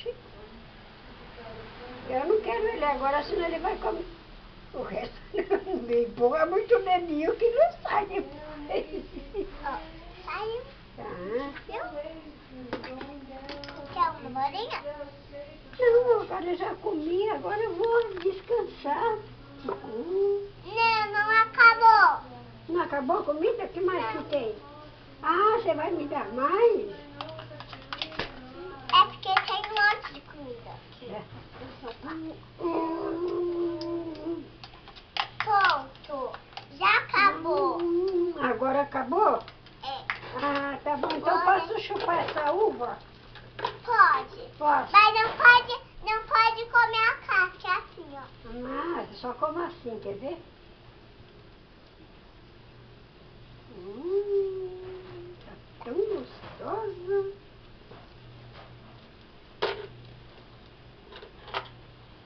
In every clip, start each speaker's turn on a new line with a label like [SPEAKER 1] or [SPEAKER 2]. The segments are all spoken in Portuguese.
[SPEAKER 1] Oxi. Eu não quero ele agora, senão ele vai comer. O resto não empurra muito o dedinho que não sai depois.
[SPEAKER 2] Saiu.
[SPEAKER 1] Tá.
[SPEAKER 2] Quer uma bolinha?
[SPEAKER 1] Não, agora eu já comi, agora eu vou descansar.
[SPEAKER 2] Não acabou.
[SPEAKER 1] Não acabou a comida? O que mais que tem? Ah, você vai me dar mais?
[SPEAKER 2] É porque tem um monte de comida.
[SPEAKER 1] É.
[SPEAKER 2] Pronto. Já acabou.
[SPEAKER 1] Agora acabou?
[SPEAKER 2] É.
[SPEAKER 1] Ah, tá bom. Então posso chupar essa uva?
[SPEAKER 2] Pode.
[SPEAKER 1] Posso.
[SPEAKER 2] Mas não pode comer a casca, é assim, ó.
[SPEAKER 1] Ah, só como assim, quer ver? Tá tão gostoso.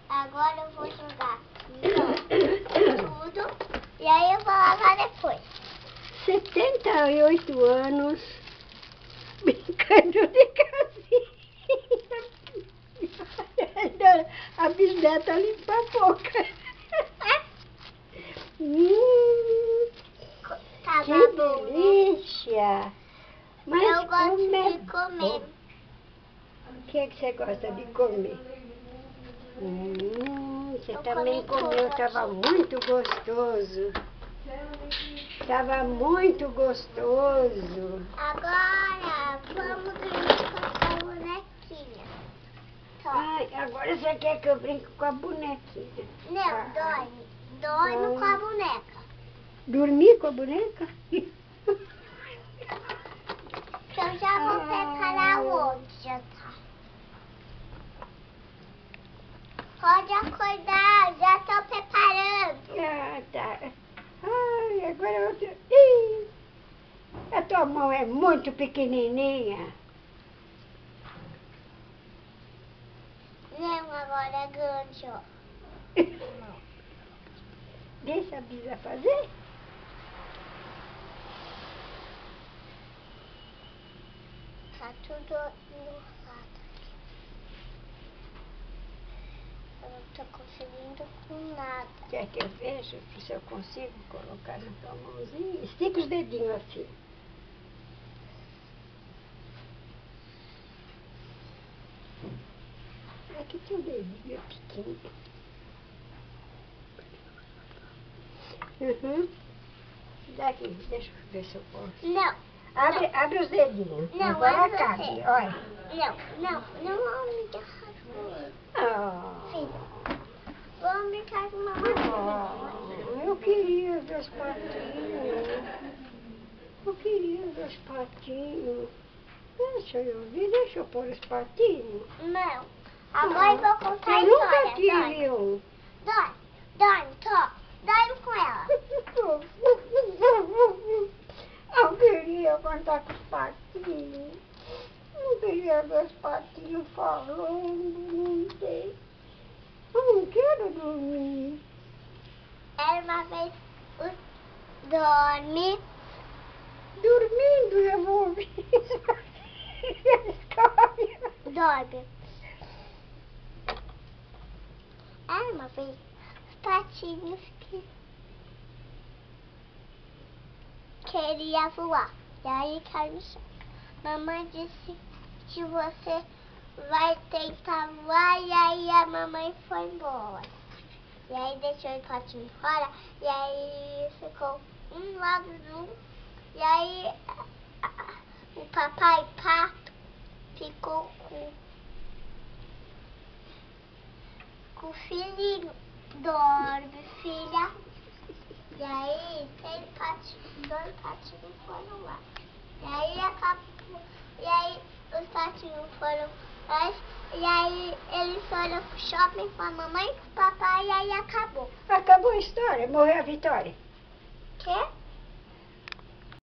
[SPEAKER 2] Agora eu vou jogar tudo e aí eu vou lavar depois.
[SPEAKER 1] 78 anos brincando de casinha. A bisneta limpa a boca.
[SPEAKER 2] Tá
[SPEAKER 1] Que
[SPEAKER 2] bom, né?
[SPEAKER 1] delícia! Mas
[SPEAKER 2] Eu gosto
[SPEAKER 1] como é
[SPEAKER 2] de comer.
[SPEAKER 1] bom. O que é que você gosta de comer? Você
[SPEAKER 2] Eu
[SPEAKER 1] também
[SPEAKER 2] comi
[SPEAKER 1] comeu,
[SPEAKER 2] tudo
[SPEAKER 1] estava
[SPEAKER 2] aqui.
[SPEAKER 1] muito gostoso. Estava muito gostoso.
[SPEAKER 2] Agora vamos dormir com a bonequinha.
[SPEAKER 1] Ai, agora você quer que eu brinque com a bonequinha?
[SPEAKER 2] Não, dorme. Dorme com a boneca.
[SPEAKER 1] Dormir com a boneca?
[SPEAKER 2] Que eu já vou preparar o outro jantar. Pode acordar, já estou preparando.
[SPEAKER 1] Ah, tá. Ai, agora outra. Ih, a tua mão é muito pequenininha.
[SPEAKER 2] Não, agora é grande, ó.
[SPEAKER 1] Deixa a Bisa fazer.
[SPEAKER 2] Tá tudo enrolado. Eu não tô conseguindo com nada.
[SPEAKER 1] Quer que eu veja se eu consigo colocar na tua mãozinha? Estica os dedinhos assim. Aqui teu dedinho é pequeno. Daqui, deixa eu ver se eu posso.
[SPEAKER 2] Não.
[SPEAKER 1] Abre os dedinhos.
[SPEAKER 2] Não,
[SPEAKER 1] agora
[SPEAKER 2] é você.
[SPEAKER 1] cabe, olha.
[SPEAKER 2] Não vou me deixar comigo.
[SPEAKER 1] Ah.
[SPEAKER 2] Filho, vamos brincar com mamãe.
[SPEAKER 1] Eu queria os dois patinhos. Eu queria os dois patinhos. Deixa eu ver, deixa eu pôr os patinhos.
[SPEAKER 2] Não. Agora eu vou contar a
[SPEAKER 1] Eu
[SPEAKER 2] história.
[SPEAKER 1] nunca tive um.
[SPEAKER 2] Dorme, dorme com ela.
[SPEAKER 1] Eu queria contar com os patinhos. Não queria ver os patinhos falando, não sei. Eu não quero dormir.
[SPEAKER 2] Era uma vez dorme.
[SPEAKER 1] Dormindo eu vou ouvir.
[SPEAKER 2] Dorme. Era uma vez os patinhos que queria voar. E aí caiu no chão. Mamãe disse que você vai tentar voar e aí a mamãe foi embora. E aí deixou o patinho fora e aí ficou um lado do... E aí o papai pato ficou com o filhinho. Dorme, filha. E aí dois patinhos foram lá. E aí acabou. E aí os patinhos foram lá. E aí eles foram pro shopping com a mamãe e com o papai e aí acabou.
[SPEAKER 1] Acabou a história, morreu a Vitória.
[SPEAKER 2] Quê?